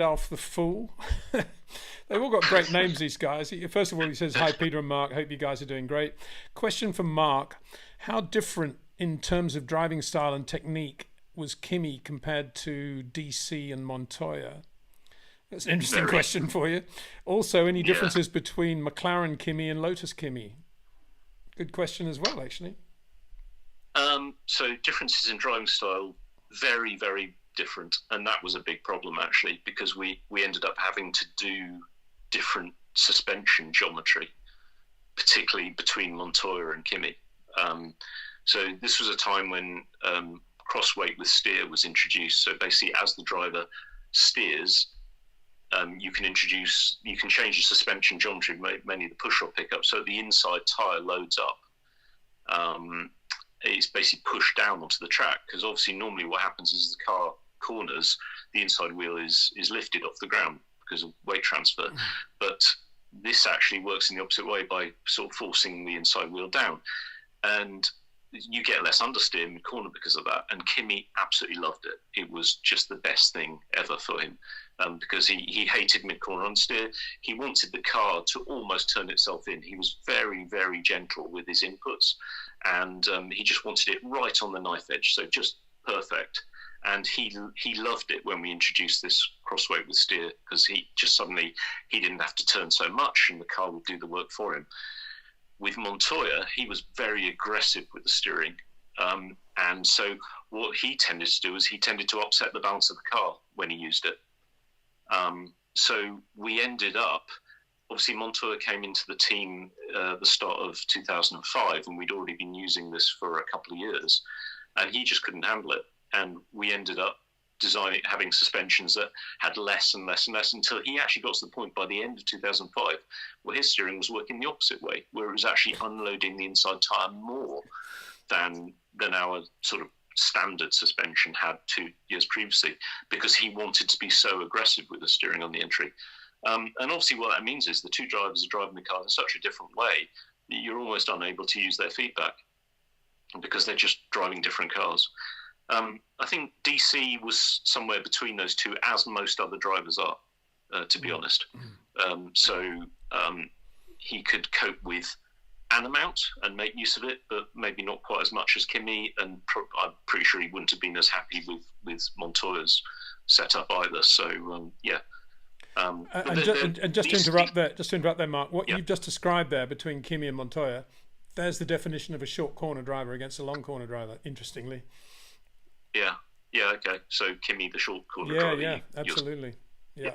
Alf the Fool. They've all got great names, these guys. First of all, he says, "Hi, Peter and Mark. Hope you guys are doing great." Question from Mark: how different in terms of driving style and technique was Kimi compared to DC and Montoya? That's an interesting question for you. Also, any differences between McLaren Kimi and Lotus Kimi? Good question as well, actually. So differences in driving style, very, very different. And that was a big problem, actually, because we ended up having to do different suspension geometry, particularly between Montoya and Kimi. So this was a time when cross-weight with steer was introduced. So basically, as the driver steers, you can change the suspension geometry, mainly the push-rod pickup, so the inside tyre loads up. It's basically pushed down onto the track, because obviously normally what happens is the car corners, the inside wheel is lifted off the ground because of weight transfer. But this actually works in the opposite way by sort of forcing the inside wheel down. And you get less understeer in mid-corner because of that. And Kimi absolutely loved it. It was just the best thing ever for him, because he hated mid-corner understeer. He wanted the car to almost turn itself in. He was very, very gentle with his inputs, and he just wanted it right on the knife edge, so just perfect. And he loved it when we introduced this crossweight with steer, because he didn't have to turn so much, and the car would do the work for him. With Montoya, he was very aggressive with the steering. And so what he tended to do is he tended to upset the balance of the car when he used it. So we ended up, obviously Montoya came into the team the start of 2005, and we'd already been using this for a couple of years, and he just couldn't handle it. And we ended up having suspensions that had less and less and less, until he actually got to the point by the end of 2005 where his steering was working the opposite way, where it was actually unloading the inside tyre more than our sort of standard suspension had 2 years previously, because he wanted to be so aggressive with the steering on the entry. And obviously what that means is the two drivers are driving the car in such a different way that you're almost unable to use their feedback, because they're just driving different cars. I think DC was somewhere between those two, as most other drivers are, to be honest. So he could cope with an amount and make use of it, but maybe not quite as much as Kimi, and I'm pretty sure he wouldn't have been as happy with Montoya's setup either. So and just to interrupt there, Mark, what you've just described there between Kimi and Montoya, there's the definition of a short corner driver against a long corner driver, interestingly. Yeah, okay. So Kimi, the short corner driver. Yeah, absolutely. Yeah.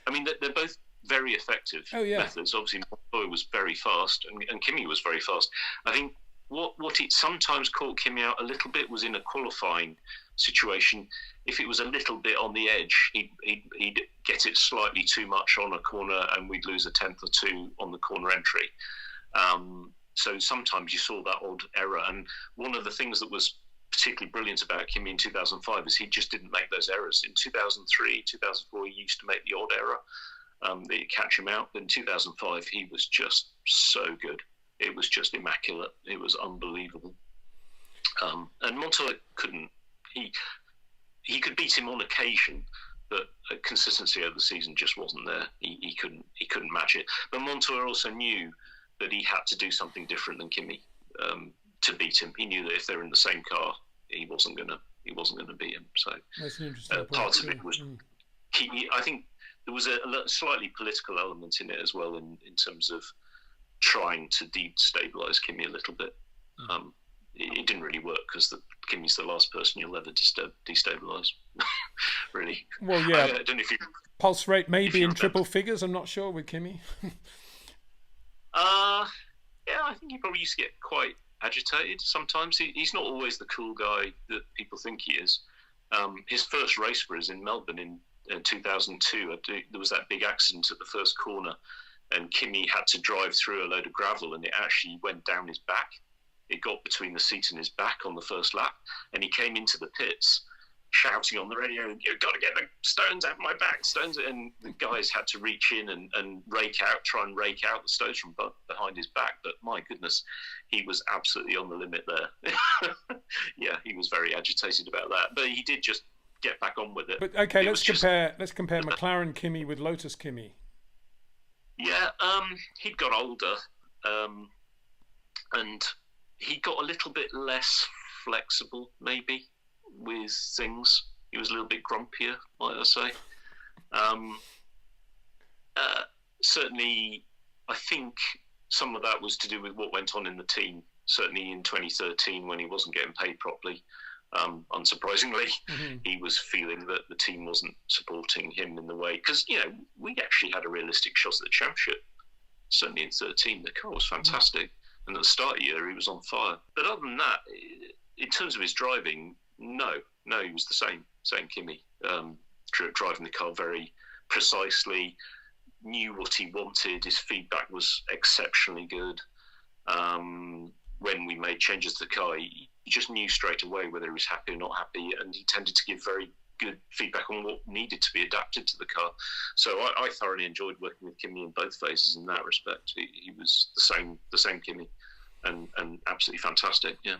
I mean, they're both very effective methods. Obviously, Montoya was very fast, and Kimi was very fast. I think what it sometimes caught Kimi out a little bit was in a qualifying situation. If it was a little bit on the edge, he'd get it slightly too much on a corner, and we'd lose a tenth or two on the corner entry. So sometimes you saw that odd error. And one of the things that was particularly brilliant about Kimi in 2005 is he just didn't make those errors. In 2003, 2004, he used to make the odd error that you'd catch him out. But in 2005, he was just so good. It was just immaculate. It was unbelievable. And Montoya couldn't. He could beat him on occasion, but consistency over the season just wasn't there. He couldn't match it. But Montoya also knew that he had to do something different than Kimi to beat him. He knew that if they were in the same car, he wasn't gonna beat him. So that's an interesting part of it was I think there was a slightly political element in it as well, in terms of trying to destabilize Kimi a little bit. It didn't really work, because Kimi's the last person you'll ever destabilize. Really. Well, yeah. I don't know if you pulse rate maybe in triple figures. I'm not sure with Kimi. Yeah, I think he probably used to get quite agitated sometimes. He's not always the cool guy that people think he is. His first race was in Melbourne in 2002. There was that big accident at the first corner, and Kimi had to drive through a load of gravel, and it actually went down his back. It got between the seat and his back on the first lap, and he came into the pits shouting on the radio, "You've got to get the stones out of my back, stones!" And the guys had to reach in and try and rake out the stones from behind his back. But my goodness, he was absolutely on the limit there. Yeah, he was very agitated about that. But he did just get back on with it. But okay, let's compare McLaren Kimi with Lotus Kimi. Yeah, he'd got older, and he got a little bit less flexible, maybe, with things. He was a little bit grumpier, might I say. Certainly, I think some of that was to do with what went on in the team. Certainly in 2013, when he wasn't getting paid properly, unsurprisingly, he was feeling that the team wasn't supporting him in the way. Because, we actually had a realistic shot at the championship. Certainly in 13, the car was fantastic. And at the start of the year, he was on fire. But other than that, in terms of his driving, no, he was the same Kimi. Driving the car very precisely, knew what he wanted. His feedback was exceptionally good. When we made changes to the car, he just knew straight away whether he was happy or not happy, and he tended to give very good feedback on what needed to be adapted to the car. So I thoroughly enjoyed working with Kimi in both phases in that respect. He was the same Kimi, and absolutely fantastic. Yeah.